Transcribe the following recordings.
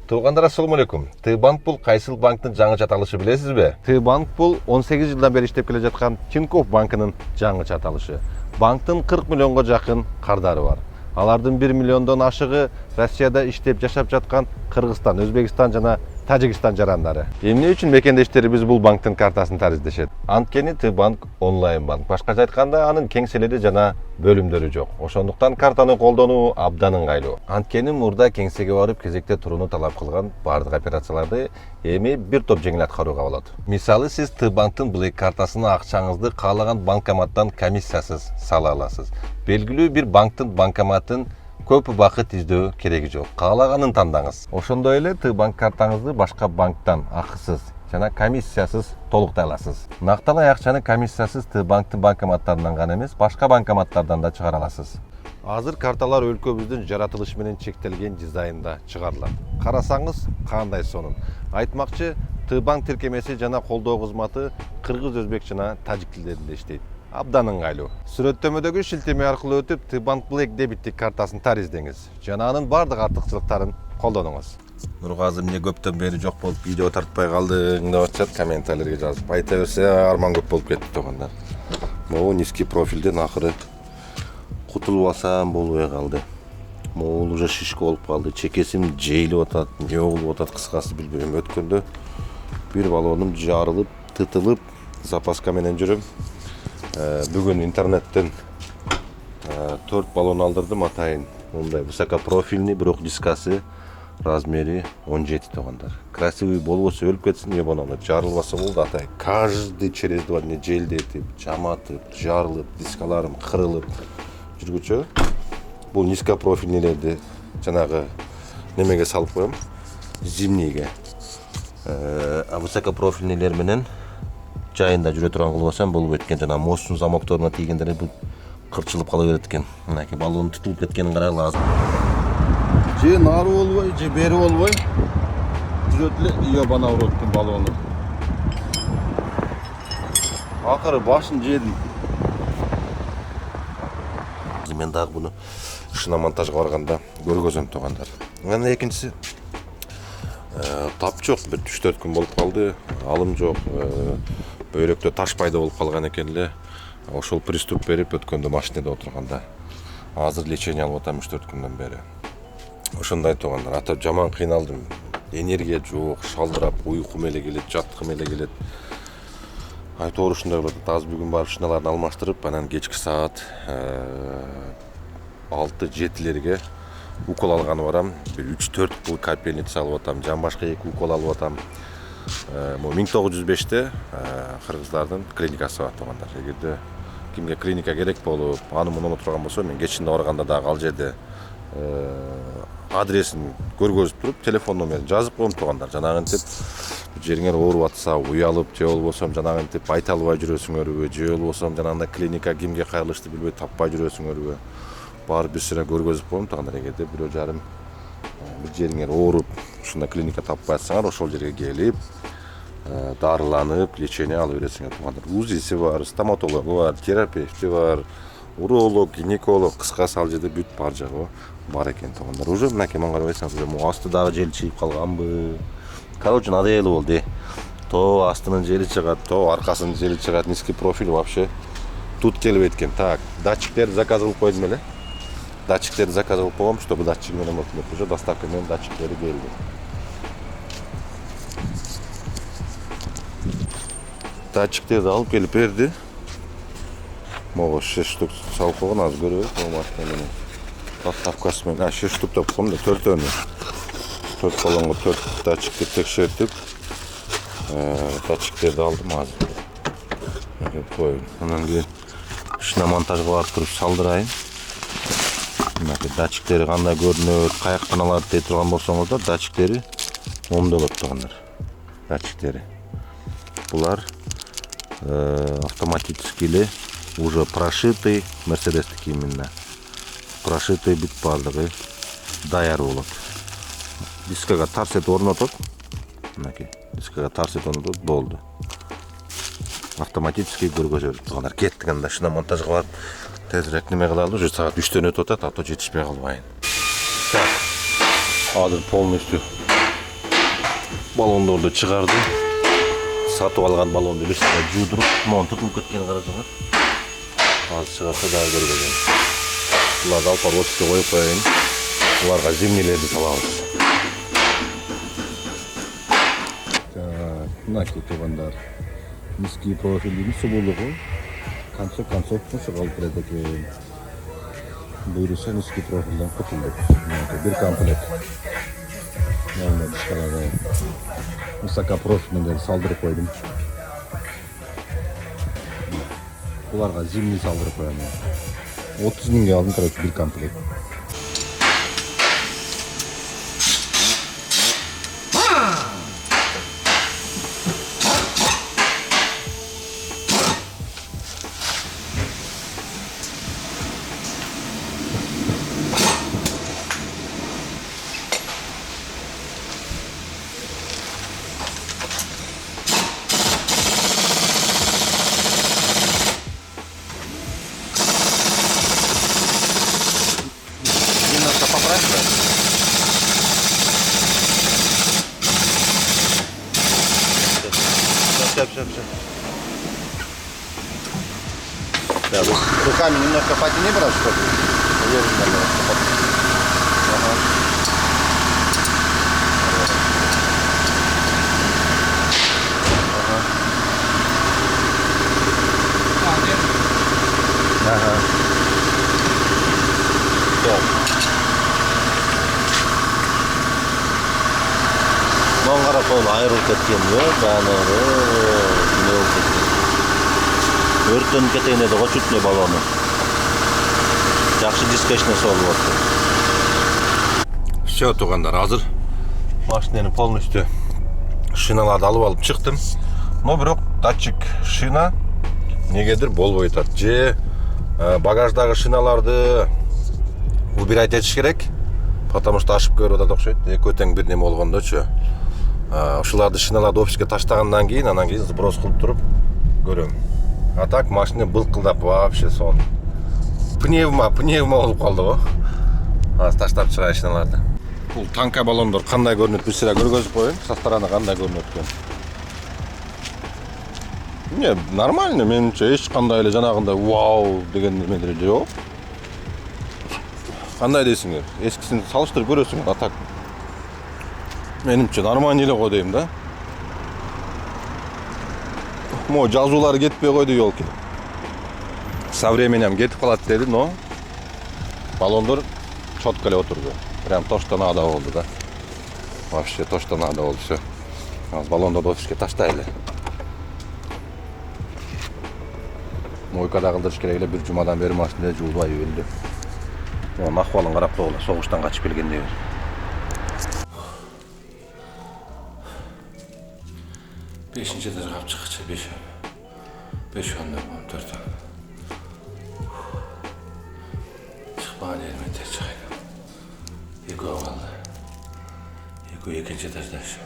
Туугандар, ассаламу алейкум. Т-банк бул кайсыл банктын жаңы аталышы билесизби? Т-банк бул 18 жылдан бери иштеп келе жаткан Тинькофф банкынын жаңы аталышы. Банктын 40 миллионго жакын кардары бар. Алардын 1 миллиондон ашыгы Россияда иштеп жашап жаткан Кыргызстан, Өзбекстан жана Тажикстан жарандары. Эмне үчүн мекендештерибиз бул банктын картасын тариздешет? Анткени Т-банк онлайн банк. Башкача айтканда, анын кеңселери жана бөлүмдөрү жок. Ошондуктан картаны колдонуу абдан ыңгайлуу. Анткени мурда кеңсеге барып кезекте турууну талап кылган бардык операцияларды эми бир топ жеңил аткарууга болот. Мисалы, сиз Т-банктын Black картасына акчаңызды каалаган банкоматтан комиссиясыз сала аласыз. Белгилүү бир банктын банкоматын көп убакыт издөө кереги жок. Каалаганын тандаңыз. Ошондой эле Т-банк картаңызды башка банктан акысыз жана комиссиясыз толуктай аласыз. Накталай акчаны комиссиясыз Т-банктын банкоматтарынан гана эмес, башка банкоматтардан да чыгара аласыз. Азыр карталар өлкөбүздүн жаратылышы менен чектелген дизайнда чыгарылат. Карасаңыз кандай сонун. Айтмакчы, Т-банк тиркемеси жана колдоо кызматы кыргыз, өзбек жана тажик тилдеринде иштейт. Абдан ыңгайлуу. Сүрөттөмөдөгү шилтеме аркылуу өтүп Т-банк Black дебиттик картасын тариздеңиз жана анын бардык артыкчылыктарын колдонуңуз. Нургазы, эмне көптөн бери жок болуп видео тартпай калдың деп атышат, комментарийлерге жазып. Айта берсе арман көп болуп кетти туугандар. Могу низкий профилден акыры кутулуп алсам болбой калды. Могул уже шишка болуп калды, чекесим жейилип атат, эмне болуп атат, кыскасы билбейм. Өткөндө бир баллонум жарылып, тытылып, запаска менен жүрөм. Бүгін интернеттен 4 баллон алдырдым атайын. Мындай высокопрофильный, бирок дискасы размери 17 туугандар. Красивый болбосо өлүп кетсин, ебананы жарылбаса болду атайын. Каждый через 2 дня желдетип, жаматып, жарылып, дискаларым кырылып жүргүчө. Бул низкопрофильныйлерди жанагы немеге салып коем, зимнийге. А высокопрофильныйлер менен жайында жүрө турган кылып алсам болуп кеткен. Жана мосттун замокторуна тийгендер бул кырчылып кала берет экен. Мынакей баллон тутулуп кеткенин карагыла азыр. Же нары болбой, же бери болбой. Жүрөт эле ебана уроттун баллону. Акыры башын жедим. Мен дагы буну шиномонтажга барганда көргөзөм туугандар. Анан экинчиси тап жок, бир 3-4 күн болуп калды, алым жок, бөйрөктө таш пайда болуп калган экен эле. Ошол приступ берип өткөндө машинада отурганда. Азыр лечение алып атам 3-4 күндөн бери. Ошондой туугандар, ата жаман кыйналдым. Энергия жок, шалдырап, уйкум эле келет, жаткым эле келет. Айтор ушундай болот. Азыр бүгүн барып шиналарды алмаштырып, анан кечки саат 6-7лерге укол алганы барам. Bir 3-4 кыл капельница алып атам, жан башка 2 укол алып атам. 1905-те кыргыздардын клиникасы бар туугандар. Эгерде кимге клиника керек болуп, аны муну турган болсо, мен кечинде барганда дагы ал жерде адресин көргөзүп туруп, телефон номерин жазып коем туугандар. Жанагынтип жериңер ооруп атса, уялып, же болбосо жанагынтип айта албай жүрөсүңөрбү, же болбосо жанагындай клиника кимге кайрылышты билбей таппай жүрөсүңөрбү. Барып бир сыра көргөзүп коем туугандар. Эгерде бирөө жарым бир жериңер ооруп, ушундай клиника таппай атсаңар, ошол жерге келип, дарыланып, лечение алып бересиңер туугандар. УЗИси бар, стоматологу бар, терапевти бар, уролог, гинеколог, кыскасы ал жерде бүт бар жагы бар экен туугандар. Уже мынакей мага карабайсаңыз, уже могу асты дагы жел чийип калганбы. Короче, надоело болду. То астынын жели чыгат, то аркасынын жели чыгат. Низкий профиль вообще тут келип кеткен. Так, датчиктерди заказ кылып койдум эле. Датчиктерди заказ кылып койгом, чтобы датчик менен өтүп, уже доставка менен датчиктери келди. Датчиктерди алып келип берди. Могу 6 штук салып койгон, азыр көрөбүз. Могу машина менен доставкасы менен 6 штук деп койгом да, 4-өнү. 4 баллонго 4 датчикти текшертип, датчиктерди алдым азыр. Коюм. Анан кийин шиномонтажга барып туруп салдырайын. Мынакей датчиктери кандай көрүнөт, каяктан алат дей турган болсоңуздар, датчиктери момундай болот туугандар. Датчиктери. Булар автоматически эле уже прошитый, Мерседестики именно. Прошитый бүт бардыгы даяр болот. Дискага тарс этип орнотот. Мынакей, дискага тарс этип орнотот, болду. Автоматически көргөзөт туугандар. Кеттик анда шиномонтажга барып, тезирээк неме кылалы, уже саат 3-төн өтүп атат, ато жетишпей калбайын. Так. Азыр полностью Balondordu çıkardı. Satıp algan balondu bir sıra judurup mon tutulup ketken karasыңар. Az çıkarsa daha görgözüm. Bulardı alp arosike koyup koyayım. Bularga zimnilerdi salabız. Mınaki tuğanдар. Низкий профиль su buluğu. Концов musu kalıp ekan. Buyursa nizkий profilden kurtulduk. Bir komplekt. Yanında dışkalara Musaka profilinden saldırıp koydum. Bularga zimni saldırıp koyayım. 30 mingga aldım bir komplekt. Все. Да, руками немножко потяни, брат, чтобы Ага. Маған қарап ол айырылып кеткен бағанағы не болып кеткен. Өрттеніп кетейін еді ғой чүтіне балоны. Жақсы дискачный солып отты. Все, туғандар, азыр машинаны полностью шиналарды алып алып шықтым. Но бирок датчик шина негедир болбой атат. Же багаждагы шиналарды убирать этиш керек. Потому что ашып көрүп атат окшойт. Көтең бир неме болгондочу. Ушуларды шиналарды офиске таштагандан кийин, анан кийин сброс кылып туруп көрөм. А так машина былкылдап вообще сон. Пневма болуп калды го. Азыр таштап чыгайын шиналарды. Бул танка баллондор кандай көрүнөт, бир сыра көргөзүп коеюн. Со стороны кандай көрүнөт экен. Не, нормально, менимче эч кандай эле жанагындай вау деген немелер жок. Кандай дейсиңер? Эскисин салыштырып көрөсүңөр, а так менимче нормально эле го дейм да. Мо жазуулары кетпей койду ёлки. Со временем кетип калат деди, но баллондор четко эле отурду. Прям то, что надо болду да. Вообще то, что надо болду, всё. Азыр баллондорду офиске таштайлы. Мойкада кылдырыш керек эле, бир жумадан бери машинада жуулбай өлдү. Onun ahvalın qarab da ola, soğuştan kaçıp gelgende bir. Beşinci de çıkıp çıkıcı, beş onda bu, 4 onda. Çıkmağa elime ter çıkayım. Ego valla. Ego ikinci etajda şu.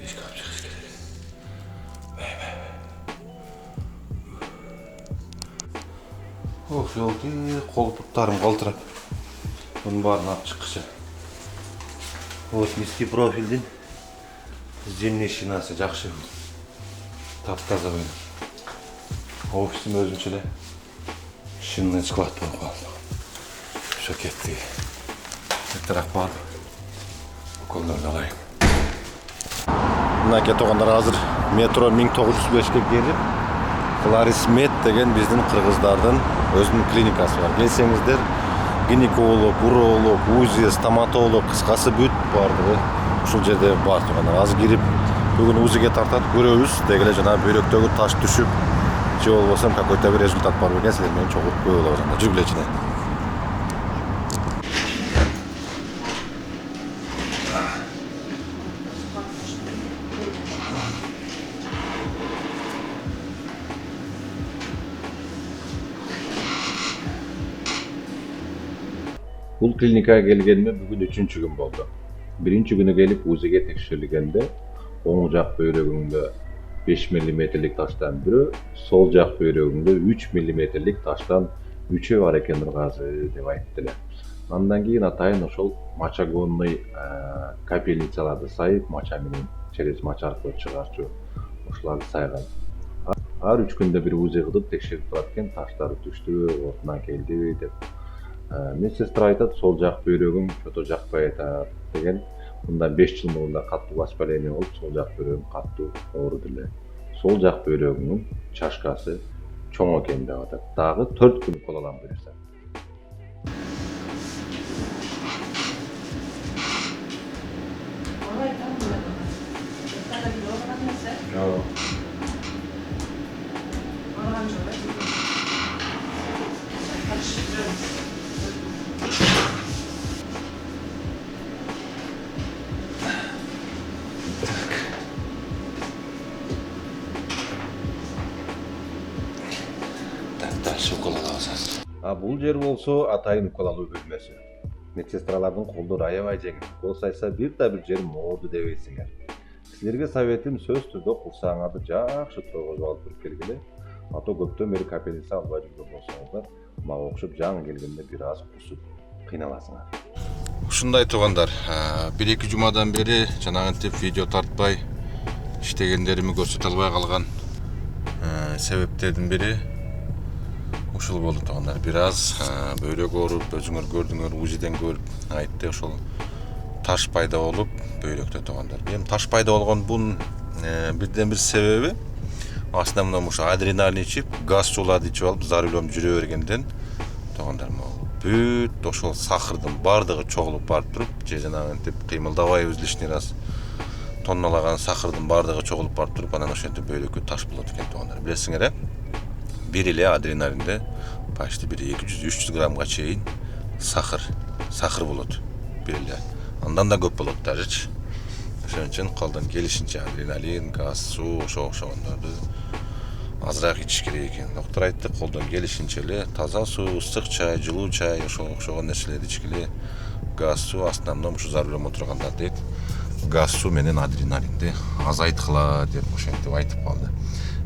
5 kap çıkış gerek. Vay. Of yolki, koltuklarım kaltırap. Bunun barını alıp çıkışı. Вот низкий профильдин зимний шинасы жакшы. Таптаза койдум. Офисим өзүнчө эле шинный склад болуп калды. Всё кетти. Этерак барды. Уколдорду алайын. Мына кетогандар азыр метро 1905ке келип, Кларис Мед деген биздин кыргыздардын өзүнүн клиникасы бар. Келсеңиздер, гинеколог, уролог, УЗИ, стоматолог, кыскасы бүт бардыгы ушул жерде бар тугандар. Азыр кирип, бүгүн УЗИге тартат көрөбүз. Дегеле жана бөйрөктөгү таш түшүп, же болбосо какой-то бир результат бар бекен, силер менен чогуу көп болот жана жүргүлечине. Бул клиникага келгениме бүгүн 3-чү күн болду. Биринчи күнү келип УЗИге текшерилгенде оң жак бөйрөгүңдө 5 мм таштан бирөө, сол жак бөйрөгүңдө 3 мм таштан 3-ө бар экендир азыр деп айтты эле. Андан кийин атайын ошол мочагонный капельницаларды сайып, моча менен через моча аркылуу чыгарчу ошоларды сайган. Ар 3 күндө бир УЗИ кылып текшерип турат экен, таштары түштүбү, ордуна келдиби деп. Медсестра айтат, сол жак бөйрөгүм чото жакпай атат деген. Мында 5 жыл мурда катуу воспаление болуп, сол жак бөйрөгүм катуу ооруду эле. Сол жак бөйрөгүмүн чашкасы чоң экен деп атат. Дагы 4 күн укол алам буюрса. Дальше укол алабыз. Бул жер болсо атайын укол алуу бөлмөсү. Медсестралардын колдору аябай жеңил. Укол сайса бир жер моорду дебейсиңер. Силерге советим сөз түрдө курсаңарды жакшы тойгозуп алып туруп келгиле. А то көптөн бери капельница албай жүргөн болсоңуздар, мага окшоп жаңы келгенде бир аз кусуп кыйналасыңар. Ушундай туугандар, 1-2 жумадан бери жанагынтип видео тартпай иштегендерими көрсөтө албай калган себептердин бири ушул болду туугандар. Бир аз бөйрөк ооруп, өзүңөр көрдүңөр, УЗИден көрүп айтты, ошол таш пайда болуп бөйрөктө туугандар. Эми таш пайда болгондун бирден бир себеби основном ушу адреналин ичип, газ сууларды ичип алып, за рулем жүрө бергенден туугандар, бүт ошол сахардын бардыгы чогулуп барып туруп, же жанагынтип кыймылдабайбыз лишний раз тонналаган сахардын бардыгы чогулуп барып туруп, анан ошентип бөйрөккө таш болот экен туугандар. Билесиңер, бир эле адреналинде почти 200-300 граммга чейин сахар болот бир эле. Андан да көп болот дажычы. Ошон үчүн колдон келишинче адреналин, газ, суу ошогондорду азыраак ичиш керек экен. Доктор айтты, колдон келишинче эле таза суу, ысык чай, жылуу чай, ошогон нерселерди ичкиле. Газ суу основном ушу за рулем отургандар дейт. Газ суу менен адреналинди азайткыла деп ошентип айтып калды.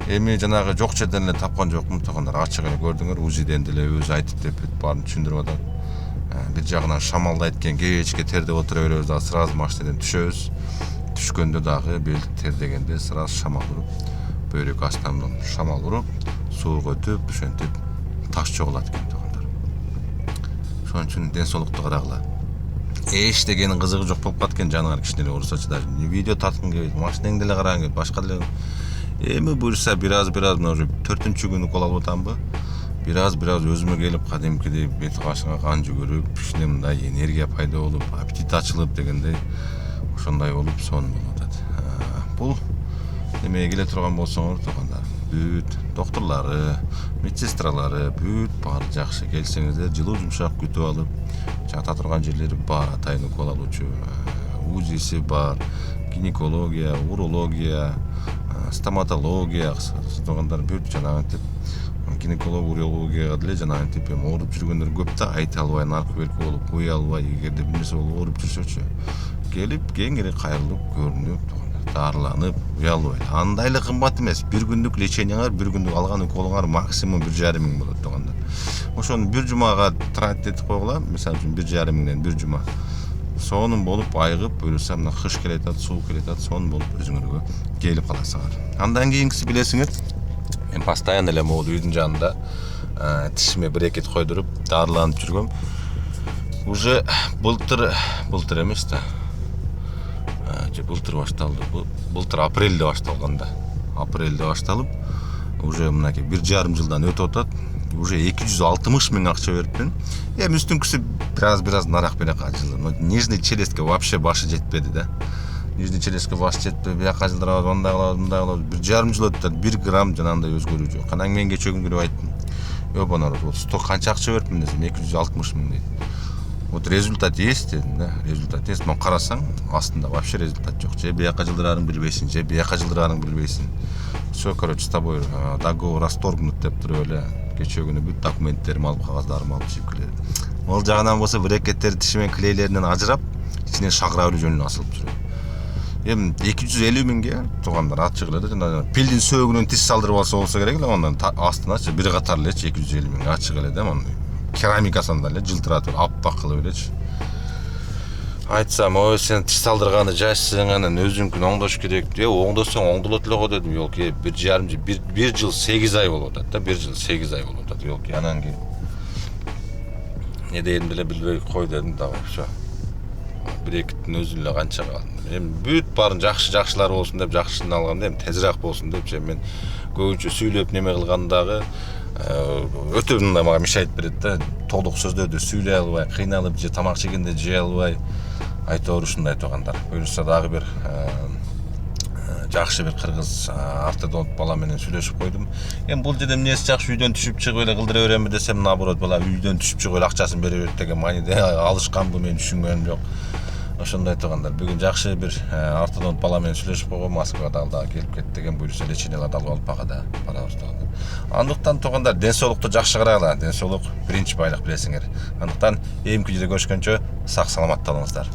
Эми жанагы жок жерден эле тапкан жокмун туугандар, ачык эле көрдүңөр, УЗИден деле өзү айтып деп баарын түшүндүрүп атат. Бир жагынан шамалдайт экен, кечке тердеп отура беребиз, дагы сразу машинадан түшөбүз. Түшкөндө дагы белди тердегенде сразу шамал уруп, бөйрөк астынан шамал уруп, сууга өтүп, ошентип таш чогулат экен туугандар. Ошон үчүн ден соолукту карагыла. Эчтегенин кызыгы жок болуп калат экен, жаныңар кичинеле урусачы, даже видео тарткың келбейт, машинаңды деле карагың келбейт, башка деле. Эми буюрса бир аз мына уже 4-күн укол алып атамбы. Бир аз өзүмө келип, кадимкидей бет башыңа кан жүгүрүп, кичине мындай энергия пайда болуп, аппетит ачылып дегендей ошондой болуп сонун болуп атат. Бул эмеге келе турган болсоңор туугандар, бүт докторлору, медсестралары бүт баары жакшы. Келсеңиздер, жылуу жумшак күтүп алып, жата турган жерлери бар, атайын укол алуучу, УЗИси бар, гинекология, урология, стоматология туугандар, бүт жанагынтип гинеколог, урологияга деле жанагынтип ооруп жүргөндөр көп да, айта албай, наркы белки болуп, кое албай, эгерде бир нерсе болуп ооруп жүрсөчү, келип кеңири кайрылып, көрүнүп туугандар, дарыланып, уялбай. Андай эле кымбат эмес. Бир күндүк лечениеңар, бир күндүк алган уколуңар максимум 1,5 миң болот туугандар. Ошону бир жумага тратить этип койгула, мисалы үчүн 1,5 миңден бир жума. Сонун болуп айыгып, буюрса мына кыш келет, суук келет, сонун болуп өзүңөргө келип каласыңар. Андан кийинкиси билесиңер, мен постоянно эле могул үйдүн жанында тишиме брекет койдуруп дарыланып жүргөм. Уже былтыр эмес да. Былтыр башталды. Былтыр апрелде башталган да. Апрелде башталып, уже мынакей 1,5 жылдан өтүп атат. Уже 260 миң акча бериппин. Эми үстүңкүсү бир аз нарак берек ажылды. Но нижний челюстке вообще башы жетпеди да. Нижний челюстке башы жетпей, бияка жылдырабыз, мындай кылабыз, мындай кылабыз. 1,5 жыл өттү, 1 грамм жанагындай өзгөрүү жок. Анан мен кечөгүн көрүп айттым. Ёб народ, вот сто канча акча бериппин десем, 260 миң дейт. Вот результат есть дедим, да, результат есть. Но карасаң, астында вообще результат жок. Же бияка жылдырарын билбейсиң, же бияка жылдырарын билбейсиң. Все, короче, с тобой договор расторгнут деп туруп эле кечөгүнү бүт документтерим алып, кагаздарымы алып чыгып келет. Могул жагынан болсо брекеттер тишимен клейлеринен ажырап, ичинен шагыра жөнүнө асылып жүрөт. Эми 250 миңге туугандар ачык эле да, жана пилдин сөөгүнөн тиш салдырып алса болсо керек эле, андан астыначы бир катар элечи 250 миң ачык эле да, керамикасын да эле жылтыратып аппак кылып элечи. Айтсам, ой сен тиш салдырганы жашсың, анан өзүңкүн оңдош керек. Оңдосоң оңдолот эле го дедим. Жок, 1 жыл 8 ай болуп атат да, 1 жыл 8 ай болуп атат. Жок, анан кийин не дегенди деле билбей кой дедим да, всё. 1-2 күн өзүм эле канча калдым. Эми бүт баарын жакшылар болсун деп жакшысын алгам, эми тезирээк болсун деп мен көбүнчө сүйлөп неме кылгандагы өтө мындай мага мешайт берет да. Толук сөздөрдү сүйлөй албай, кыйналып же тамак жегенде жей албай, айтор ушундай айтгандар. Буюрса дагы бир жакшы бир кыргыз ортодонт бала менен сүйлөшүп койдум. Эми бул жерде эмнеси жакшы үйдөн түшүп чыгып эле кылдыра беремби десем, наоборот, бала үйдөн түшүп чыгып эле акчасын бере берет деген мааниде алышканбы, мен түшүнгөнүм жок. Ошондой айтгандар. Бүгүн жакшы бир ортодонт бала менен сүйлөшүп койгом, Москвага дагы келип кет деген, буюрса леченияларды алып алып бага да барабыз деген. Андыктан тугандар, ден соолукту жакшы карагыла. Ден соолук биринчи байлык, билесиңер. Андыктан эмки жерде көрүшкөнчө сак саламатта болуңуздар.